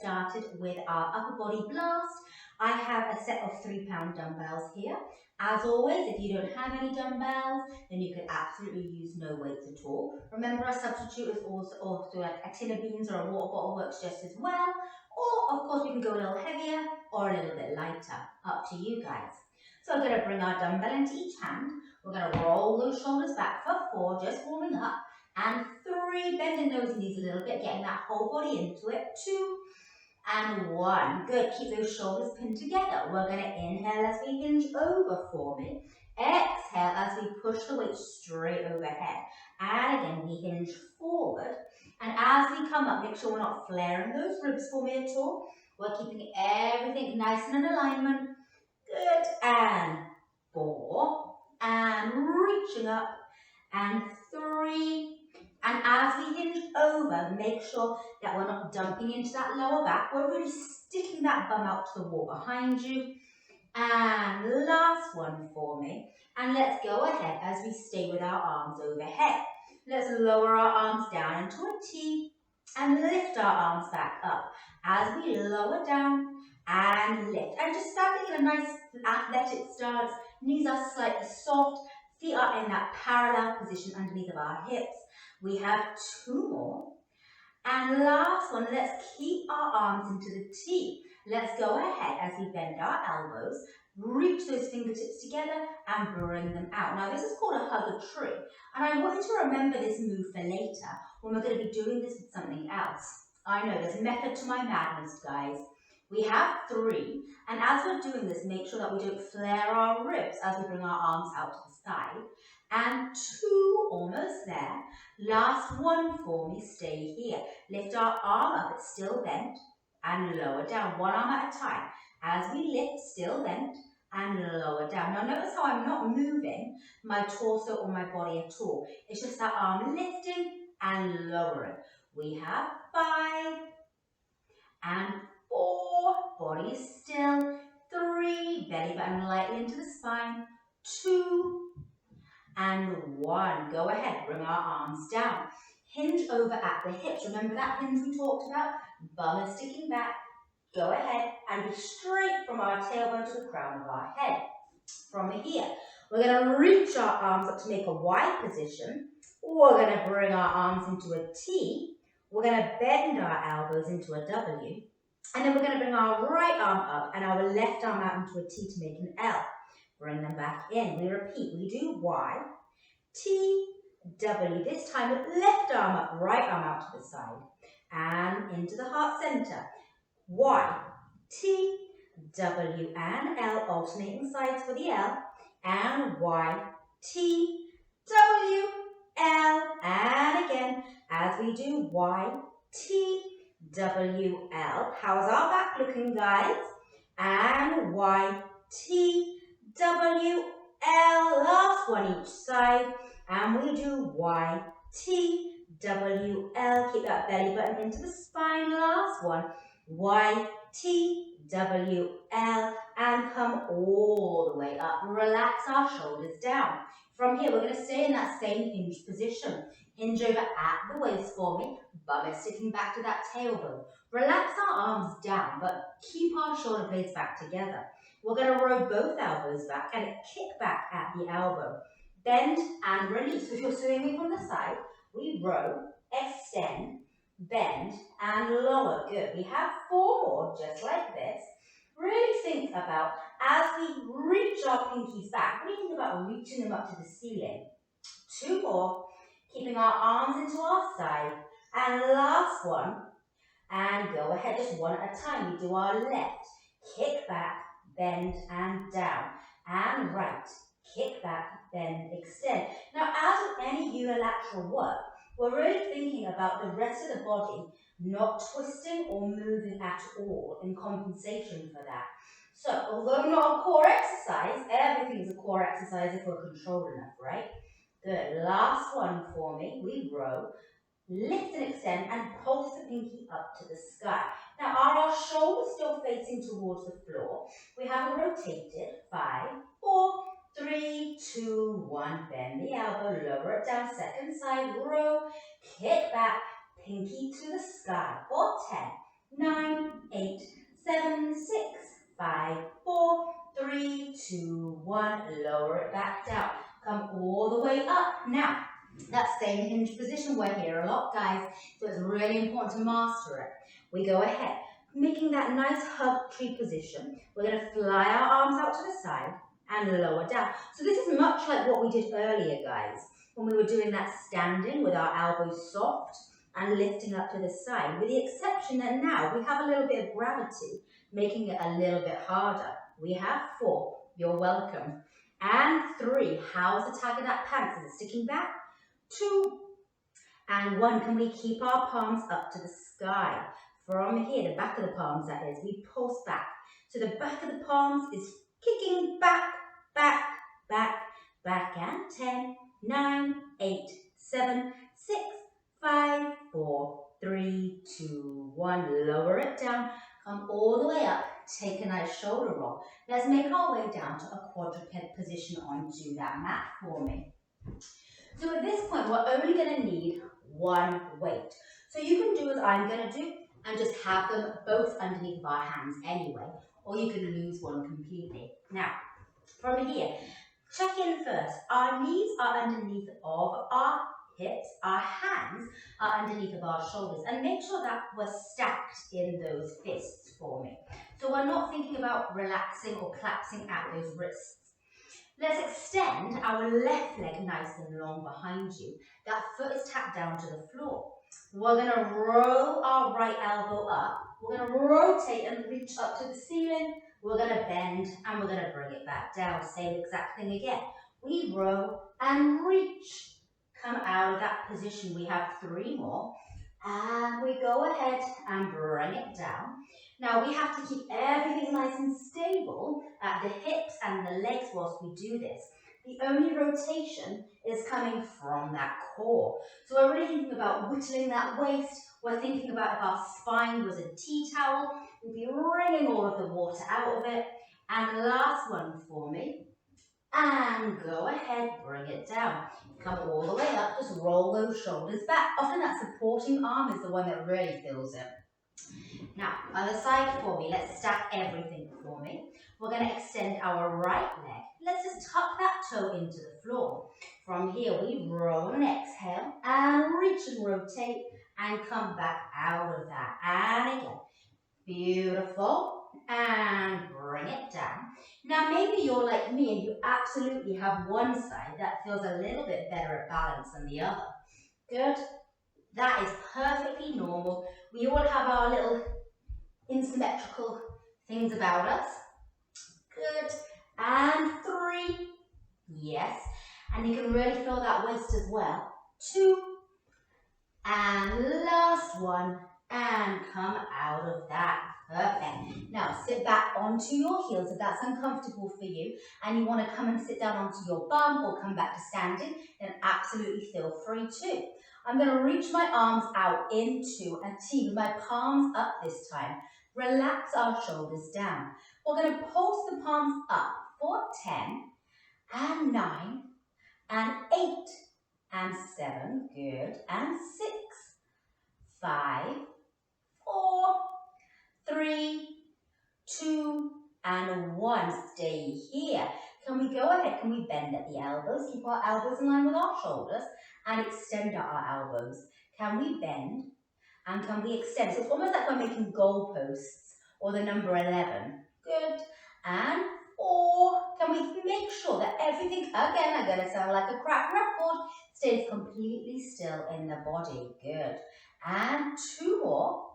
started with our upper body blast. I have a set of 3-pound dumbbells here. As always, if you don't have any dumbbells, then you could absolutely use no weights at all. Remember, a substitute is also like a tin of beans or a water bottle works just as well. Or, of course, we can go a little heavier or a little bit lighter. Up to you guys. So we're going to bring our dumbbell into each hand. We're going to roll those shoulders back for 4, just warming up. And 3, bending those knees a little bit, getting that whole body into it. 2 and 1. Good, keep those shoulders pinned together. We're going to inhale as we hinge over for me. Exhale as we push the weight straight overhead. And again, we hinge forward. And as we come up, make sure we're not flaring those ribs for me at all. We're keeping everything nice and in alignment. Good, and 4, and reaching up, and 3, and as we hinge over, make sure that we're not dumping into that lower back. We're really sticking that bum out to the wall behind you. And last one for me. And let's go ahead as we stay with our arms overhead. Let's lower our arms down into a T and lift our arms back up. As we lower down and lift. And just standing in a nice athletic stance. Knees are slightly soft. Feet are in that parallel position underneath of our hips. We have 2 more. And last one, let's keep our arms into the T. Let's go ahead as we bend our elbows, reach those fingertips together and bring them out. Now this is called a hug a tree. And I want you to remember this move for later when we're going to be doing this with something else. I know there's a method to my madness, guys. We have 3, and as we're doing this, make sure that we don't flare our ribs as we bring our arms out to the side. And 2, almost there. Last one for me, stay here. Lift our arm up, it's still bent, and lower down, 1 arm at a time. As we lift, still bent, and lower down. Now notice how I'm not moving my torso or my body at all. It's just that arm lifting and lowering. We have 5, and 4, body still, 3, belly button lightly into the spine, 2, and 1. Go ahead, bring our arms down. Hinge over at the hips. Remember that hinge we talked about? Bum is sticking back. Go ahead and be straight from our tailbone to the crown of our head. From here, we're going to reach our arms up to make a Y position. We're going to bring our arms into a T. We're going to bend our elbows into a W. And then we're going to bring our right arm up and our left arm out into a T to make an L. Bring them back in. We repeat. We do Y, T, W. This time with left arm up, right arm out to the side. And into the heart center. Y, T, W, and L. Alternating sides for the L. And Y, T, W, L. And again, as we do Y, T, W, L. How's our back looking, guys? And Y, T, W, L. Last one each side. And we do Y, T, W, L. Keep that belly button into the spine. Last one. Y, T, W, L. And come all the way up. Relax our shoulders down. From here, we're going to stay in that same hinge position. Hinge over at the waist for me. Bum is sticking back to that tailbone. Relax our arms down, but keep our shoulder blades back together. We're going to row both elbows back and kick back at the elbow. Bend and release. If you're swimming from the side, we row, extend, bend, and lower. Good. We have 4 more, just like this. Really think about, as we reach our pinkies back, really think about reaching them up to the ceiling. 2 more, keeping our arms into our side. And last one, and go ahead, just 1 at a time. We do our left, kick back, bend, and down. And right, kick back, bend, extend. Now, as with any unilateral work, we're really thinking about the rest of the body not twisting or moving at all in compensation for that. So, although not a core exercise, everything is a core exercise if we're controlled enough, right? Good. Last one for me. We row, lift and extend, and pulse the pinky up to the sky. Now, are our shoulders still facing towards the floor? We haven't rotated. 5, 4, 3, 2, 1. Bend the elbow, lower it down. Second side, row, kick back, pinky to the sky. For 10, 9, 8, 7, 6, 5, 4, 3, 2, 1. Lower it back down. Come all the way up. Now, that same hinge position, we're here a lot, guys, so it's really important to master it. We go ahead, making that nice hug tree position. We're going to fly our arms out to the side and lower down. So this is much like what we did earlier, guys, when we were doing that standing with our elbows soft and lifting up to the side, with the exception that now we have a little bit of gravity, making it a little bit harder. We have 4, you're welcome. And 3, how's the tag of that pants? Is it sticking back? 2, and 1. Can we keep our palms up to the sky? From here, the back of the palms that is, we pulse back. So the back of the palms is kicking back, back, back, back, and 10, 9, 8, 7, 6, 5, 4, 3, 2, 1. Lower it down. Come all the way up. Take a nice shoulder roll. Let's make our way down to a quadruped position onto that mat for me. So at this point, we're only going to need 1 weight. So you can do as I'm going to do and just have them both underneath of our hands anyway, or you can lose one completely. Now, from here, check in first. Our knees are underneath of our hips, our hands are underneath of our shoulders, and make sure that we're stacked in those fists for me. So we're not thinking about relaxing or collapsing at those wrists. Let's extend our left leg nice and long behind you. That foot is tapped down to the floor. We're going to roll our right elbow up. We're going to rotate and reach up to the ceiling. We're going to bend and we're going to bring it back down. Same exact thing again. We roll and reach. Come out of that position. We have 3 more. And we go ahead and bring it down. Now we have to keep everything nice and stable at the hips and the legs whilst we do this. The only rotation is coming from that core. So we're really thinking about whittling that waist. We're thinking about if our spine was a tea towel, we'd be wringing all of the water out of it. And last one for me. And go ahead, bring it down. Come all the way up, just roll those shoulders back. Often that supporting arm is the one that really fills it. Now, other side for me. Let's stack everything for me. We're going to extend our right leg. Let's just tuck that toe into the floor. From here, we roll and exhale and reach and rotate and come back out of that. And again, beautiful. And bring it down. Now, maybe you're like me and you absolutely have one side that feels a little bit better at balance than the other. Good. That is perfectly normal. We all have our little asymmetrical things about us. Good. And 3. Yes. And you can really feel that waist as well. 2. And last one. And come out of that. Perfect. Now sit back onto your heels if that's uncomfortable for you and you want to come and sit down onto your bum or come back to standing, then absolutely feel free to. I'm going to reach my arms out into a T with my palms up this time. Relax our shoulders down. We're going to pulse the palms up for 10 and 9 and 8 and 7. Good. And 6, 5, 4, 3, 2, and 1. Stay here. Can we go ahead? Can we bend at the elbows? Keep our elbows in line with our shoulders and extend at our elbows. Can we bend and can we extend? So it's almost like we're making goalposts or the number 11. Good. And 4. Can we make sure that everything, again, I'm going to sound like a crack record, stays completely still in the body. Good. And 2 more.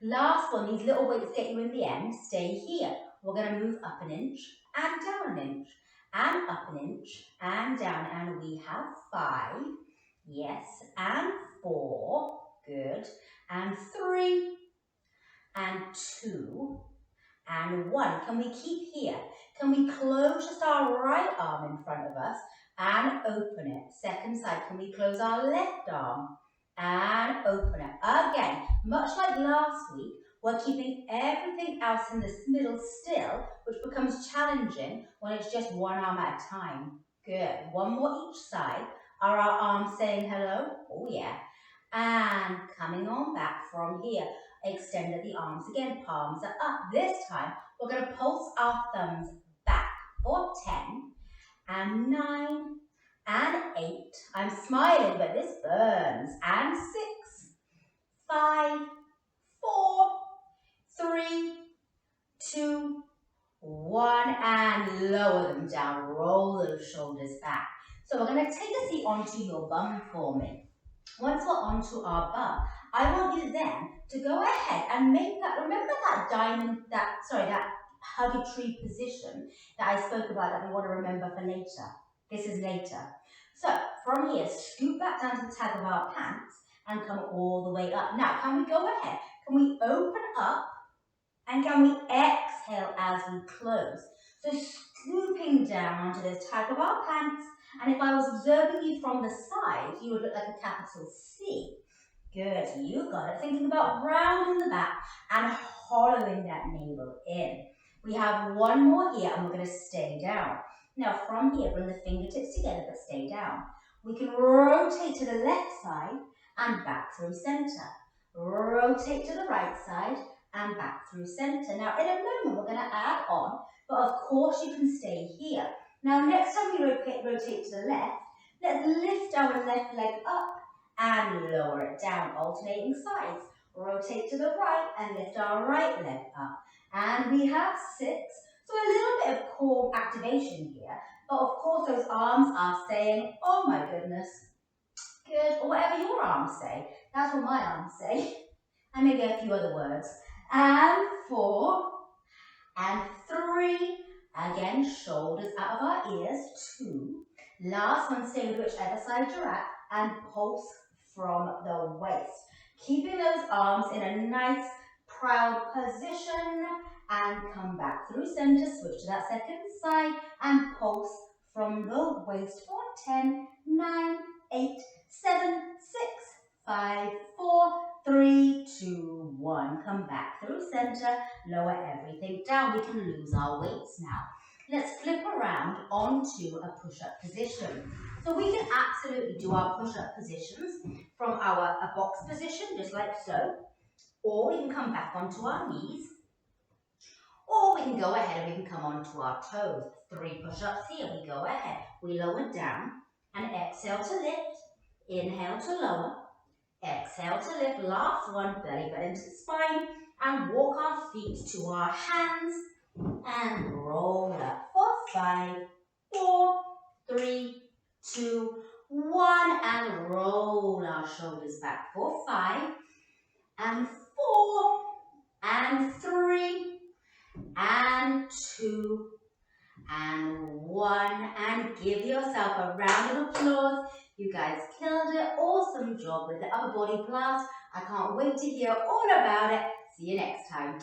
Last one, these little weights get you in the end. Stay here. We're going to move up an inch and down an inch and up an inch and down. And we have 5. Yes. And 4. Good. And 3 and 2 and 1. Can we keep here? Can we close just our right arm in front of us and open it? Second side, can we close our left arm? And open it. Again, much like last week, we're keeping everything else in the middle still, which becomes challenging when it's just one arm at a time. Good. One more each side. Are our arms saying hello? Oh, yeah. And coming on back from here. extended the arms again, palms are up. This time, we're going to pulse our thumbs back for 10 and 9 and 8. I'm smiling, but this burns. And 6, 5, 4, 3, 2, 1, and lower them down. Roll those shoulders back. So we're going to take a seat onto your bum for me. Once we're onto our bum, I want you then to go ahead and make that, remember that that huggy tree position that I spoke about that we want to remember for later. This is later. So from here, scoot back down to the tag of our pants and come all the way up. Now, can we go ahead? Can we open up and can we exhale as we close? So scooping down onto the tag of our pants. And if I was observing you from the side, you would look like a capital C. Good, you got it. Thinking about rounding the back and hollowing that navel in. We have one more here and we're going to stay down. Now from here, bring the fingertips together but stay down. We can rotate to the left side and back through center. Rotate to the right side and back through center. Now in a moment, we're going to add on, but of course you can stay here. Now, next time we rotate to the left, let's lift our left leg up and lower it down, alternating sides. Rotate to the right and lift our right leg up. And we have 6. So a little bit of core activation here. But of course, those arms are saying, oh my goodness, good, or whatever your arms say. That's what my arms say. And maybe a few other words. And 4, and 3, again, shoulders out of our ears, 2. Last one, stay with whichever side you're at, and pulse from the waist. Keeping those arms in a nice, proud position, and come back through center, switch to that second side, and pulse from the waist for 10, 9, 8, 7, 6, 5, 4, 3, 2, 1. Come back through center, lower everything down. We can lose our weights now. Let's flip around onto a push-up position. So we can absolutely do our push-up positions from a box position, just like so. Or we can come back onto our knees. Or we can go ahead and we can come onto our toes. 3 push-ups here. We go ahead. We lower down and exhale to lift. Inhale to lower. Exhale to lift. Last one, belly button to the spine. And walk our feet to our hands. And roll up for 5, 4, 3, 2, 1. And roll our shoulders back for 5, and 4, and 3, and 2, and 1. And give yourself a round of applause. You guys killed it. Awesome job with the upper body blast. I can't wait to hear all about it. See you next time.